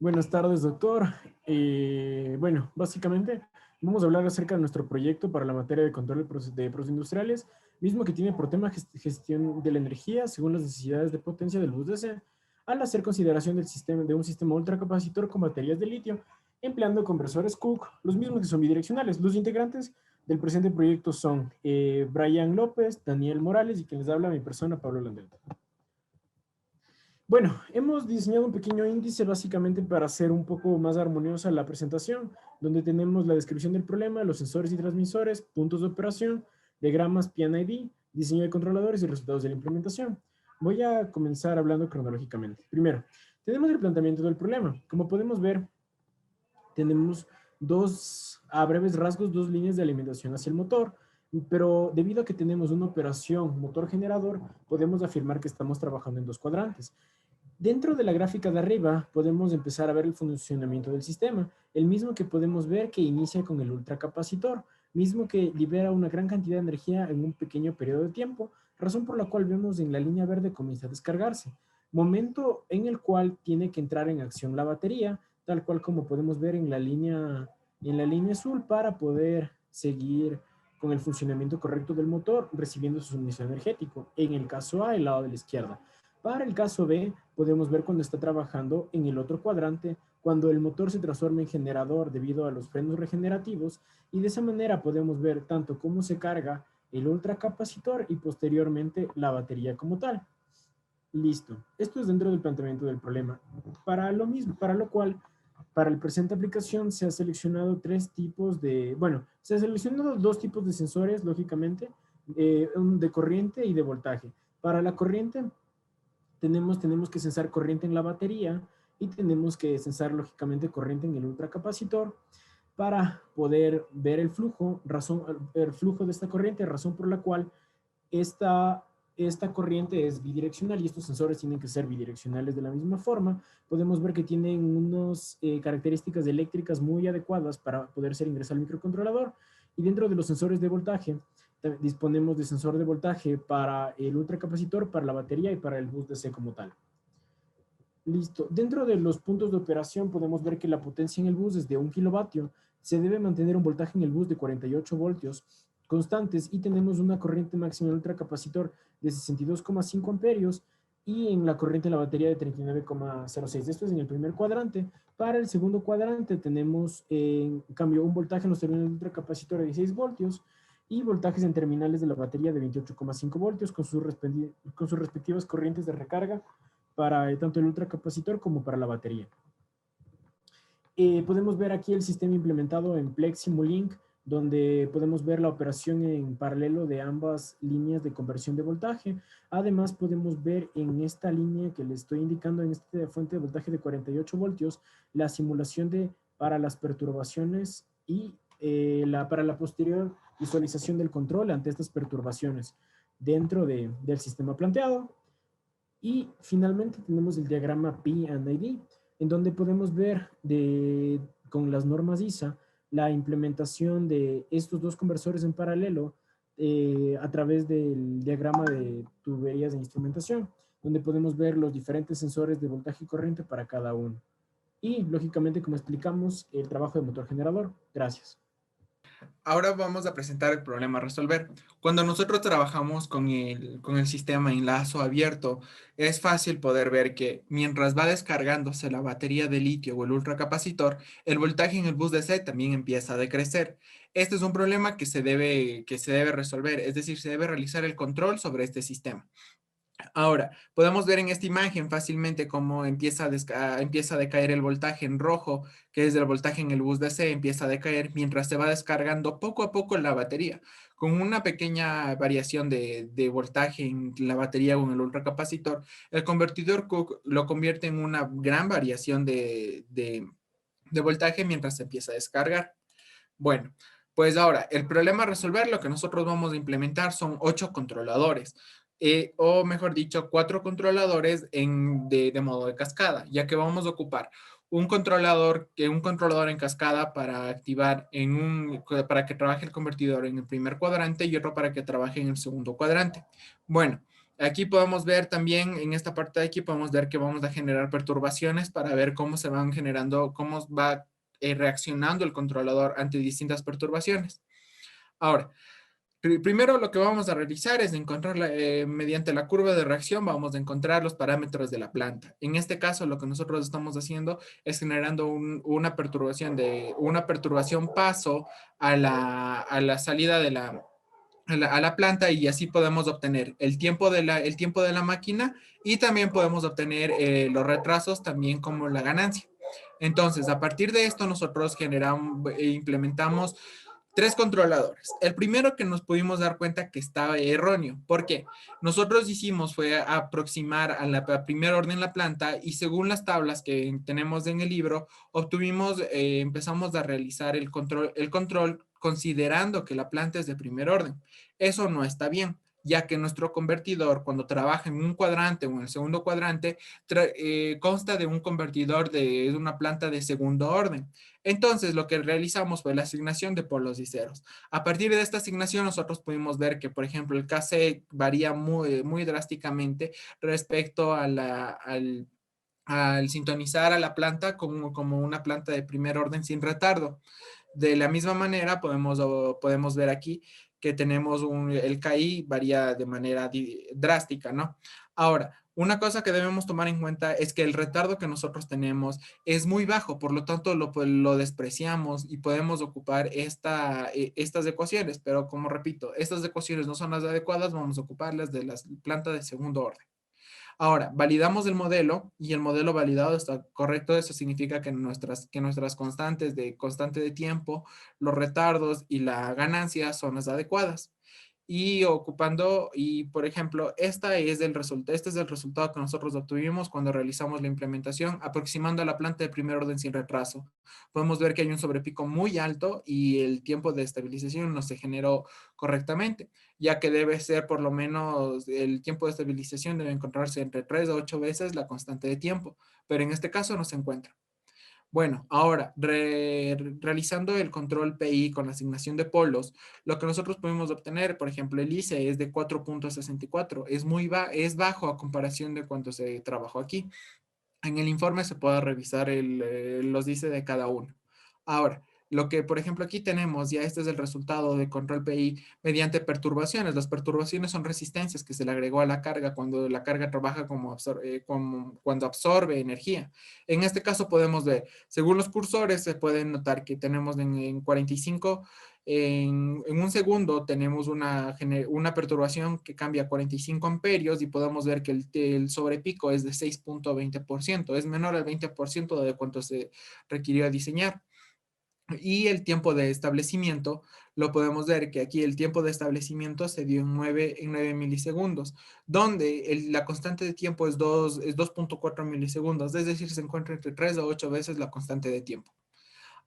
Buenas tardes, doctor. Bueno, básicamente vamos a hablar acerca de nuestro proyecto para la materia de control de procesos industriales, mismo que tiene por tema gestión de la energía según las necesidades de potencia del bus DC, al hacer consideración del sistema, de un sistema ultracapacitor con baterías de litio, empleando conversores Cook, los mismos que son bidireccionales. Los integrantes del presente proyecto son Brian López, Daniel Morales y quien les habla mi persona, Pablo Landelta. Bueno, hemos diseñado un pequeño índice básicamente para hacer un poco más armoniosa la presentación, donde tenemos la descripción del problema, los sensores y transmisores, puntos de operación, diagramas PNID, diseño de controladores y resultados de la implementación. Voy a comenzar hablando cronológicamente. Primero, tenemos el planteamiento del problema. Como podemos ver, tenemos a breves rasgos, dos líneas de alimentación hacia el motor, pero debido a que tenemos una operación motor-generador, podemos afirmar que estamos trabajando en dos cuadrantes. Dentro de la gráfica de arriba podemos empezar a ver el funcionamiento del sistema, el mismo que podemos ver que inicia con el ultracapacitor, mismo que libera una gran cantidad de energía en un pequeño periodo de tiempo, razón por la cual vemos en la línea verde comienza a descargarse, momento en el cual tiene que entrar en acción la batería, tal cual como podemos ver en la línea azul para poder seguir con el funcionamiento correcto del motor, recibiendo su suministro energético, en el caso A, el lado de la izquierda. Para el caso B, podemos ver cuando está trabajando en el otro cuadrante, cuando el motor se transforma en generador debido a los frenos regenerativos, y de esa manera podemos ver tanto cómo se carga el ultracapacitor y posteriormente la batería como tal. Listo. Esto es dentro del planteamiento del problema. Para lo mismo, para lo cual, para el presente aplicación se ha seleccionado se han seleccionado dos tipos de sensores, lógicamente, de corriente y de voltaje. Para la corriente, tenemos que sensar corriente en la batería y tenemos que sensar lógicamente corriente en el ultracapacitor para poder ver el flujo de esta corriente, razón por la cual esta corriente es bidireccional y estos sensores tienen que ser bidireccionales de la misma forma. Podemos ver que tienen unas características eléctricas muy adecuadas para poder ser ingresados al microcontrolador, y dentro de los sensores de voltaje disponemos de sensor de voltaje para el ultracapacitor, para la batería y para el bus DC como tal. Listo. Dentro de los puntos de operación podemos ver que la potencia en el bus es de 1 kilovatio. Se debe mantener un voltaje en el bus de 48 voltios constantes y tenemos una corriente máxima en el ultracapacitor de 62,5 amperios y en la corriente de la batería de 39,06. Esto es en el primer cuadrante. Para el segundo cuadrante tenemos en cambio un voltaje en los terminales del ultracapacitor de 16 voltios y voltajes en terminales de la batería de 28,5 voltios con sus respectivas corrientes de recarga para tanto el ultracapacitor como para la batería. Podemos ver aquí el sistema implementado en Plex Simulink, donde podemos ver la operación en paralelo de ambas líneas de conversión de voltaje. Además, podemos ver en esta línea que le estoy indicando, en esta fuente de voltaje de 48 voltios, la simulación para las perturbaciones y para la posterior visualización del control ante estas perturbaciones dentro del sistema planteado. Y finalmente tenemos el diagrama P&ID, en donde podemos ver con las normas ISA la implementación de estos dos conversores en paralelo a través del diagrama de tuberías de instrumentación, donde podemos ver los diferentes sensores de voltaje y corriente para cada uno. Y, lógicamente, como explicamos, el trabajo de motor generador. Gracias. Ahora vamos a presentar el problema a resolver. Cuando nosotros trabajamos con el sistema en lazo abierto, es fácil poder ver que mientras va descargándose la batería de litio o el ultracapacitor, el voltaje en el bus DC también empieza a decrecer. Este es un problema que se debe resolver, es decir, se debe realizar el control sobre este sistema. Ahora, podemos ver en esta imagen fácilmente cómo empieza a decaer el voltaje en rojo, que es el voltaje en el bus DC, empieza a decaer mientras se va descargando poco a poco la batería. Con una pequeña variación de voltaje en la batería o en el ultracapacitor, el convertidor Cook lo convierte en una gran variación de voltaje mientras se empieza a descargar. Bueno, pues ahora, el problema a resolver, lo que nosotros vamos a implementar son 8 controladores, o mejor dicho, 4 controladores de modo de cascada, ya que vamos a ocupar un controlador en cascada para activar para que trabaje el convertidor en el primer cuadrante y otro para que trabaje en el segundo cuadrante. Bueno, Aquí podemos ver también, en esta parte de aquí, podemos ver que vamos a generar perturbaciones para ver cómo se van generando, cómo va reaccionando el controlador ante distintas perturbaciones. Ahora, primero lo que vamos a realizar es encontrar, mediante la curva de reacción, vamos a encontrar los parámetros de la planta. En este caso, lo que nosotros estamos haciendo es generando una perturbación paso a la salida de a la planta, y así podemos obtener el tiempo de la máquina, y también podemos obtener los retrasos también como la ganancia. Entonces, a partir de esto, nosotros implementamos tres controladores. El primero que nos pudimos dar cuenta que estaba erróneo. ¿Por qué? Nosotros hicimos fue aproximar a la primer orden la planta, y según las tablas que tenemos en el libro, empezamos a realizar el control considerando que la planta es de primer orden. Eso no está bien, ya que nuestro convertidor, cuando trabaja en un cuadrante o en el segundo cuadrante, consta de un convertidor de una planta de segundo orden. Entonces, lo que realizamos fue la asignación de polos y ceros. A partir de esta asignación, nosotros pudimos ver que, por ejemplo, el KC varía muy drásticamente respecto al sintonizar a la planta como una planta de primer orden sin retardo. De la misma manera, podemos ver aquí que tenemos el KI varía de manera drástica, ¿no? Ahora, una cosa que debemos tomar en cuenta es que el retardo que nosotros tenemos es muy bajo, por lo tanto lo despreciamos y podemos ocupar estas ecuaciones, pero como repito, estas ecuaciones no son las adecuadas, vamos a ocuparlas de las plantas de segundo orden. Ahora, validamos el modelo, y el modelo validado está correcto. Eso significa que nuestras constantes de constante de tiempo, los retardos y la ganancia son las adecuadas. Y por ejemplo, este es el resultado que nosotros obtuvimos cuando realizamos la implementación, aproximando a la planta de primer orden sin retraso. Podemos ver que hay un sobrepico muy alto y el tiempo de estabilización no se generó correctamente, ya que debe ser por lo menos el tiempo de estabilización debe encontrarse entre 3 a 8 veces la constante de tiempo, pero en este caso no se encuentra. Bueno, ahora, realizando el control PI con la asignación de polos, lo que nosotros podemos obtener, por ejemplo, el ICE es de 4.64, es bajo a comparación de cuánto se trabajó aquí. En el informe se puede revisar los ICE de cada uno. Ahora, lo que, por ejemplo, aquí tenemos, ya este es el resultado de control PI mediante perturbaciones. Las perturbaciones son resistencias que se le agregó a la carga cuando la carga trabaja cuando absorbe energía. En este caso podemos ver, según los cursores, se puede notar que tenemos en 45, en un segundo tenemos una perturbación que cambia a 45 amperios, y podemos ver que el sobrepico es de 6.20%, es menor al 20% de cuánto se requirió diseñar. Y el tiempo de establecimiento, lo podemos ver que aquí el tiempo de establecimiento se dio en 9 milisegundos, donde la constante de tiempo es 2.4 milisegundos, es decir, se encuentra entre 3 a 8 veces la constante de tiempo.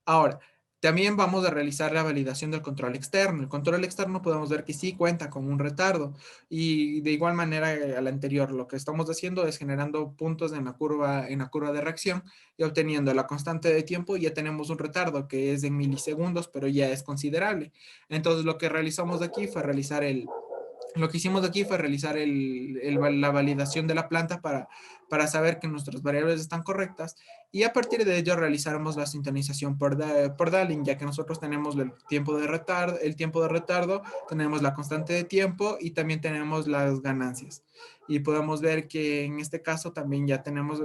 Ahora, también vamos a realizar la validación del control externo. El control externo podemos ver que sí cuenta con un retardo, y de igual manera al anterior, lo que estamos haciendo es generando puntos en la curva de reacción y obteniendo la constante de tiempo. Ya tenemos un retardo que es en milisegundos, pero ya es considerable. Entonces lo que realizamos aquí fue realizar lo que hicimos aquí fue realizar la validación de la planta para saber que nuestras variables están correctas, y a partir de ello realizaremos la sintonización por Dalling, ya que nosotros tenemos el tiempo de retardo, tenemos la constante de tiempo y también tenemos las ganancias. Y podemos ver que en este caso también ya tenemos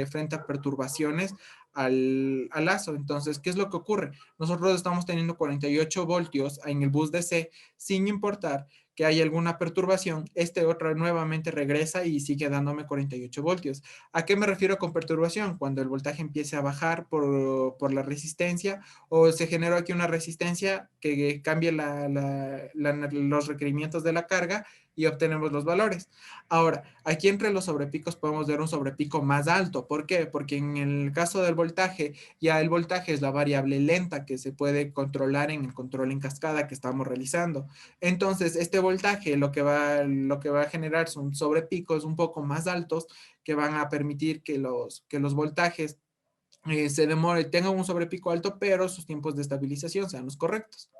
frente a perturbaciones al lazo. Entonces, ¿qué es lo que ocurre? Nosotros estamos teniendo 48 voltios en el bus DC, sin importar que hay alguna perturbación, este otro nuevamente regresa y sigue dándome 48 voltios. ¿A qué me refiero con perturbación? Cuando el voltaje empiece a bajar por la resistencia, o se generó aquí una resistencia que cambie los requerimientos de la carga, y obtenemos los valores. Ahora, aquí entre los sobrepicos podemos ver un sobrepico más alto. ¿Por qué? Porque en el caso del voltaje, ya el voltaje es la variable lenta que se puede controlar en el control en cascada que estamos realizando. Entonces, este voltaje lo que va a generar son sobrepicos un poco más altos, que van a permitir que los voltajes tengan un sobrepico alto, pero sus tiempos de estabilización sean los correctos.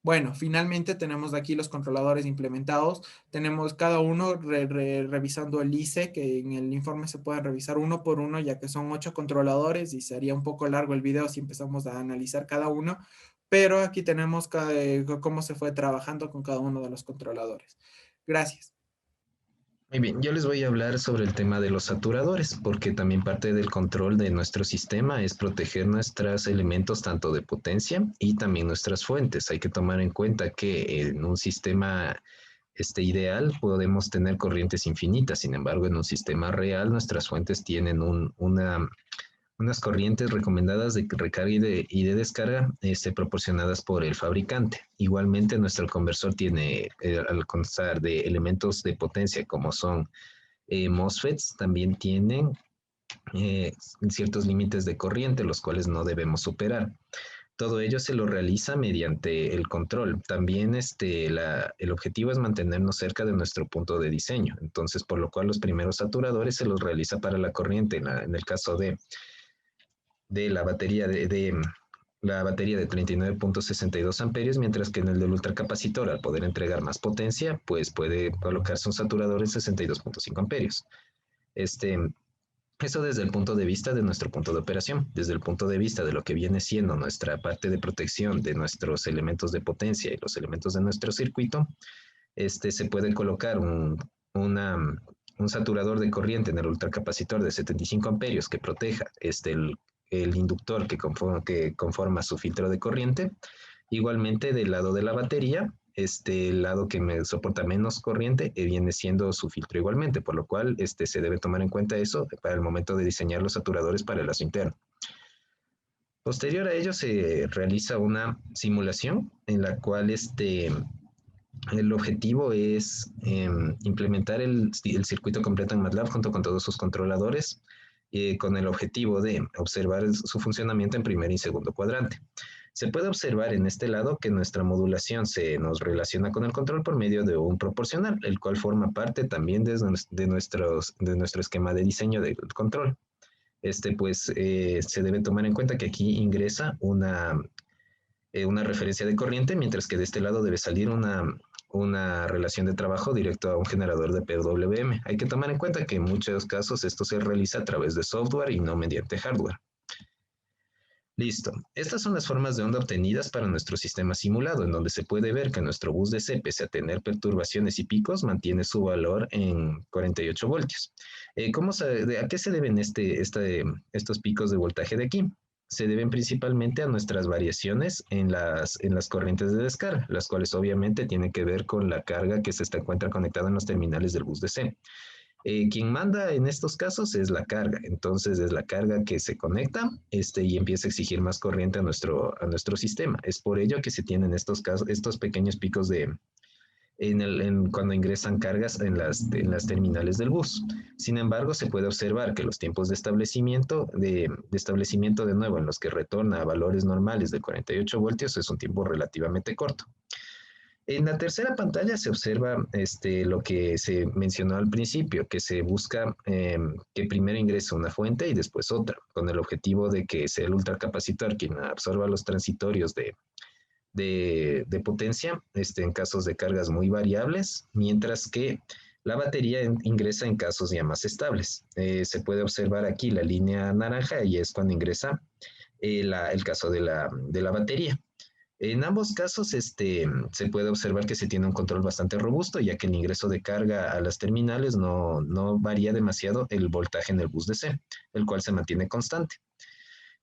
Bueno, finalmente tenemos aquí los controladores implementados. Tenemos cada uno revisando el ICE, que en el informe se puede revisar uno por uno, ya que son 8 controladores y sería un poco largo el video si empezamos a analizar cada uno. Pero aquí tenemos cómo se fue trabajando con cada uno de los controladores. Gracias. Muy bien, yo les voy a hablar sobre el tema de los saturadores, porque también parte del control de nuestro sistema es proteger nuestros elementos tanto de potencia y también nuestras fuentes. Hay que tomar en cuenta que en un sistema ideal podemos tener corrientes infinitas, sin embargo, en un sistema real nuestras fuentes tienen unas corrientes recomendadas de recarga y de descarga proporcionadas por el fabricante. Igualmente, nuestro conversor tiene, al constar de elementos de potencia como son MOSFETs, también tienen ciertos límites de corriente, los cuales no debemos superar. Todo ello se lo realiza mediante el control. También el objetivo es mantenernos cerca de nuestro punto de diseño. Entonces, por lo cual los primeros saturadores se los realiza para la corriente. En el caso de la batería la batería de 39.62 amperios, mientras que en el del ultracapacitor, al poder entregar más potencia, pues puede colocarse un saturador en 62.5 amperios. Eso desde el punto de vista de nuestro punto de operación, desde el punto de vista de lo que viene siendo nuestra parte de protección de nuestros elementos de potencia y los elementos de nuestro circuito, se puede colocar un saturador de corriente en el ultracapacitor de 75 amperios que proteja el inductor que conforma su filtro de corriente. Igualmente del lado de la batería, el lado que me soporta menos corriente viene siendo su filtro igualmente, por lo cual se debe tomar en cuenta eso para el momento de diseñar los saturadores para el lazo interno. Posterior a ello se realiza una simulación en la cual el objetivo es implementar el circuito completo en MATLAB junto con todos sus controladores, con el objetivo de observar su funcionamiento en primer y segundo cuadrante. Se puede observar en este lado que nuestra modulación se nos relaciona con el control por medio de un proporcional, el cual forma parte también de nuestro esquema de diseño del control. Se debe tomar en cuenta que aquí ingresa una referencia de corriente, mientras que de este lado debe salir una relación de trabajo directo a un generador de PWM. Hay que tomar en cuenta que en muchos casos esto se realiza a través de software y no mediante hardware. Listo. Estas son las formas de onda obtenidas para nuestro sistema simulado, en donde se puede ver que nuestro bus DC, pese a tener perturbaciones y picos, mantiene su valor en 48 voltios. ¿A qué se deben estos picos de voltaje de aquí? Se deben principalmente a nuestras variaciones en las corrientes de descarga, las cuales obviamente tienen que ver con la carga que se encuentra conectada en los terminales del bus DC. Quien manda en estos casos es la carga, entonces es la carga que se conecta y empieza a exigir más corriente a nuestro sistema. Es por ello que se tienen estos pequeños picos cuando ingresan cargas en las terminales del bus. Sin embargo, se puede observar que los tiempos de establecimiento de nuevo en los que retorna a valores normales de 48 voltios es un tiempo relativamente corto. En la tercera pantalla se observa lo que se mencionó al principio, que se busca que primero ingrese una fuente y después otra, con el objetivo de que sea el ultracapacitor quien absorba los transitorios de potencia en casos de cargas muy variables, mientras que la batería ingresa en casos ya más estables. Se puede observar aquí la línea naranja y es cuando ingresa el caso de la batería. En ambos casos se puede observar que se tiene un control bastante robusto, ya que el ingreso de carga a las terminales no varía demasiado el voltaje en el bus DC, el cual se mantiene constante.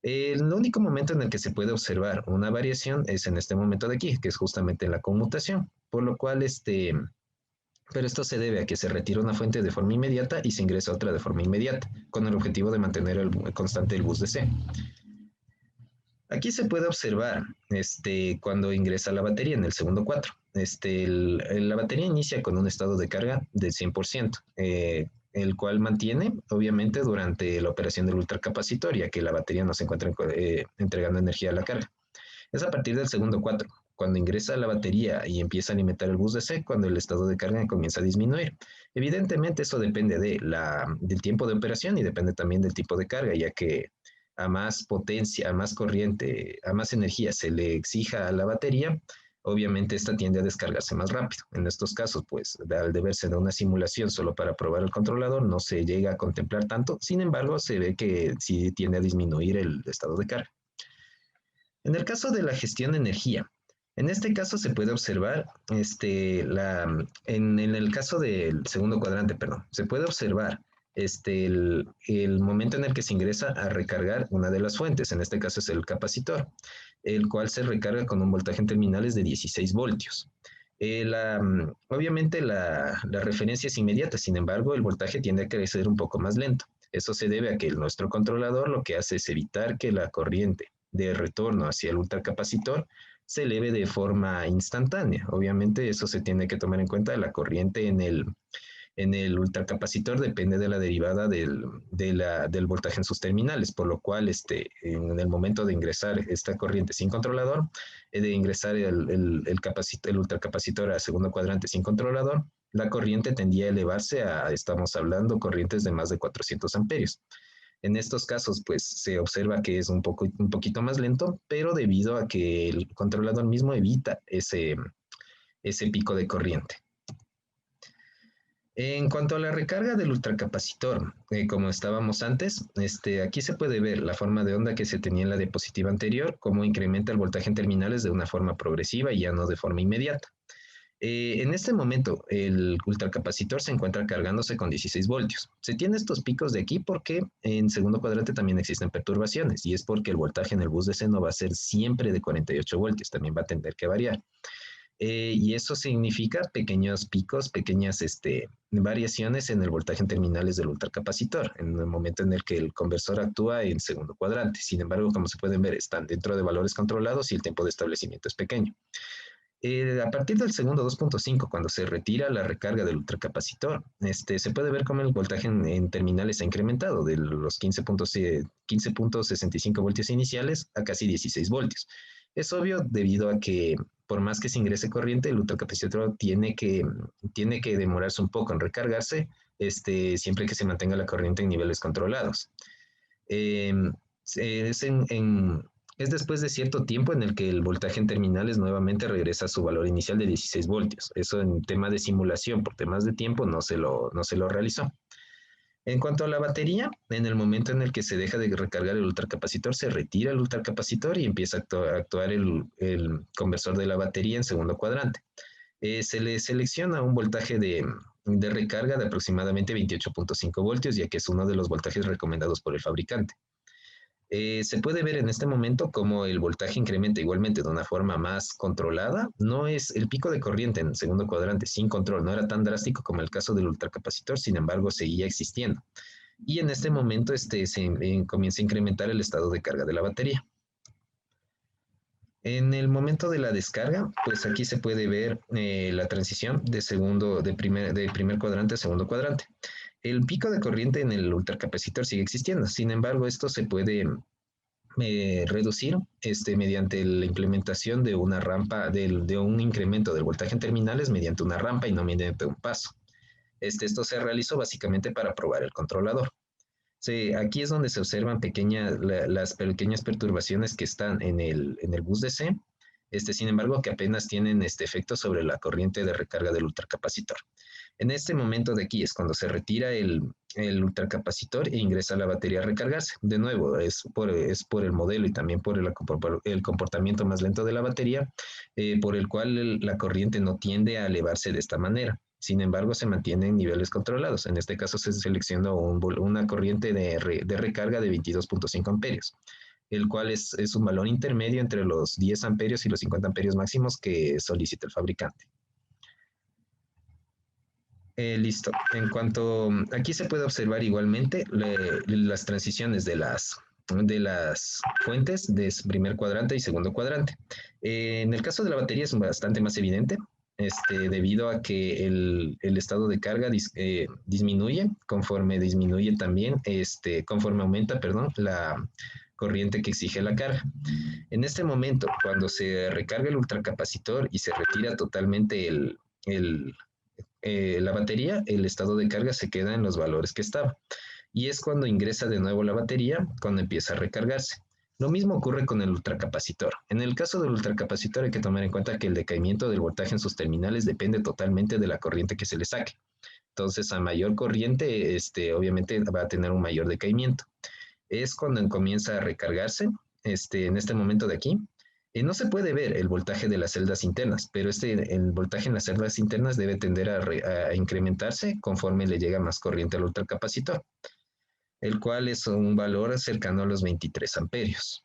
El único momento en el que se puede observar una variación es en este momento de aquí, que es justamente en la conmutación, por lo cual pero esto se debe a que se retira una fuente de forma inmediata y se ingresa otra de forma inmediata, con el objetivo de mantener constante el bus DC. Aquí se puede observar cuando ingresa la batería en el segundo cuadro. La batería inicia con un estado de carga del 100%, el cual mantiene, obviamente, durante la operación del ultracapacitor, ya que la batería no se encuentra entregando energía a la carga. Es a partir del segundo cuadro, cuando ingresa la batería y empieza a alimentar el bus DC, cuando el estado de carga comienza a disminuir. Evidentemente, eso depende del tiempo de operación y depende también del tipo de carga, ya que a más potencia, a más corriente, a más energía se le exija a la batería, obviamente esta tiende a descargarse más rápido. En estos casos, pues al deberse de una simulación solo para probar el controlador, no se llega a contemplar tanto, sin embargo, se ve que sí tiende a disminuir el estado de carga. En el caso de la gestión de energía, en este caso se puede observar, en el caso del segundo cuadrante, perdón, se puede observar el momento en el que se ingresa a recargar una de las fuentes, en este caso es el capacitor, el cual se recarga con un voltaje en terminales de 16 voltios. Obviamente la referencia es inmediata, sin embargo, el voltaje tiende a crecer un poco más lento. Eso se debe a que nuestro controlador lo que hace es evitar que la corriente de retorno hacia el ultracapacitor se eleve de forma instantánea. Obviamente eso se tiene que tomar en cuenta. La corriente en el ultracapacitor depende de la derivada del voltaje en sus terminales, por lo cual en el momento de ingresar esta corriente sin controlador, de ingresar el ultracapacitor al segundo cuadrante sin controlador, la corriente tendía a elevarse estamos hablando, corrientes de más de 400 amperios. En estos casos, pues se observa que es un poquito más lento, pero debido a que el controlador mismo evita ese pico de corriente. En cuanto a la recarga del ultracapacitor, como estábamos antes, aquí se puede ver la forma de onda que se tenía en la diapositiva anterior, cómo incrementa el voltaje en terminales de una forma progresiva y ya no de forma inmediata. En este momento, el ultracapacitor se encuentra cargándose con 16 voltios. Se tiene estos picos de aquí porque en segundo cuadrante también existen perturbaciones, y es porque el voltaje en el bus DC no va a ser siempre de 48 voltios, también va a tener que variar. Y eso significa pequeños picos, pequeñas variaciones en el voltaje en terminales del ultracapacitor, en el momento en el que el conversor actúa en segundo cuadrante. Sin embargo, como se pueden ver, están dentro de valores controlados y el tiempo de establecimiento es pequeño. A partir del segundo 2.5, cuando se retira la recarga del ultracapacitor, se puede ver cómo el voltaje en terminales ha incrementado de los 15.65 voltios iniciales a casi 16 voltios. Es obvio debido a que por más que se ingrese corriente, el ultracapacitor tiene que demorarse un poco en recargarse, siempre que se mantenga la corriente en niveles controlados. Es después de cierto tiempo en el que el voltaje en terminales nuevamente regresa a su valor inicial de 16 voltios. Eso en tema de simulación, por temas de tiempo, no se lo realizó. En cuanto a la batería, en el momento en el que se deja de recargar el ultracapacitor, se retira el ultracapacitor y empieza a actuar el conversor de la batería en segundo cuadrante. Se le selecciona un voltaje de recarga de aproximadamente 28.5 voltios, ya que es uno de los voltajes recomendados por el fabricante. Se puede ver en este momento cómo el voltaje incrementa igualmente de una forma más controlada. No es el pico de corriente en el segundo cuadrante sin control, no era tan drástico como el caso del ultracapacitor, sin embargo seguía existiendo. Y en este momento comienza a incrementar el estado de carga de la batería. En el momento de la descarga, pues aquí se puede ver la transición de primer cuadrante a segundo cuadrante. El pico de corriente en el ultracapacitor sigue existiendo, sin embargo, esto se puede reducir mediante la implementación de una rampa, de un incremento del voltaje en terminales mediante una rampa y no mediante un paso. Esto se realizó básicamente para probar el controlador. Sí, aquí es donde se observan las pequeñas perturbaciones que están en el bus DC, sin embargo, que apenas tienen efecto sobre la corriente de recarga del ultracapacitor. En este momento de aquí es cuando se retira el ultracapacitor e ingresa la batería a recargarse. De nuevo, es por el modelo y también por el comportamiento más lento de la batería, por el cual la corriente no tiende a elevarse de esta manera. Sin embargo, se mantiene en niveles controlados. En este caso se seleccionó una corriente de recarga de 22.5 amperios, el cual es un valor intermedio entre los 10 amperios y los 50 amperios máximos que solicita el fabricante. Listo. Aquí se puede observar igualmente las transiciones de las fuentes de primer cuadrante y segundo cuadrante. En el caso de la batería es bastante más evidente, debido a que el estado de carga disminuye conforme disminuye también, conforme aumenta, perdón, la corriente que exige la carga. En este momento, cuando se recarga el ultracapacitor y se retira totalmente la batería, el estado de carga se queda en los valores que estaba. Y es cuando ingresa de nuevo la batería, cuando empieza a recargarse. Lo mismo ocurre con el ultracapacitor. En el caso del ultracapacitor hay que tomar en cuenta que el decaimiento del voltaje en sus terminales depende totalmente de la corriente que se le saque. Entonces, a mayor corriente, obviamente va a tener un mayor decaimiento. Es cuando comienza a recargarse, en este momento de aquí. No se puede ver el voltaje de las celdas internas, pero el voltaje en las celdas internas debe tender a incrementarse conforme le llega más corriente al ultracapacitor, el cual es un valor cercano a los 23 amperios.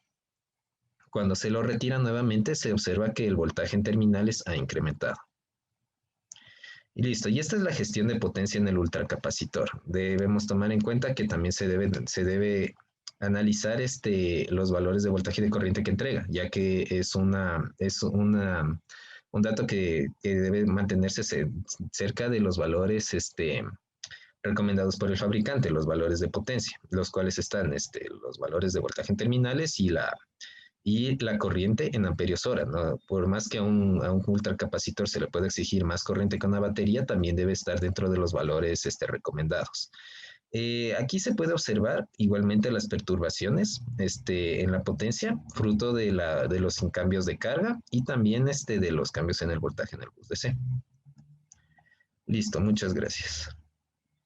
Cuando se lo retira nuevamente, se observa que el voltaje en terminales ha incrementado. Y listo, y esta es la gestión de potencia en el ultracapacitor. Debemos tomar en cuenta que también se debe analizar los valores de voltaje y de corriente que entrega, ya que es un dato que debe mantenerse cerca de los valores recomendados por el fabricante, los valores de potencia, los cuales están los valores de voltaje en terminales y la corriente en amperios hora, ¿no? Por más que a un ultracapacitor se le pueda exigir más corriente que una batería, también debe estar dentro de los valores recomendados. Aquí se puede observar igualmente las perturbaciones en la potencia, fruto de los cambios de carga y también de los cambios en el voltaje en el bus DC. Listo, muchas gracias.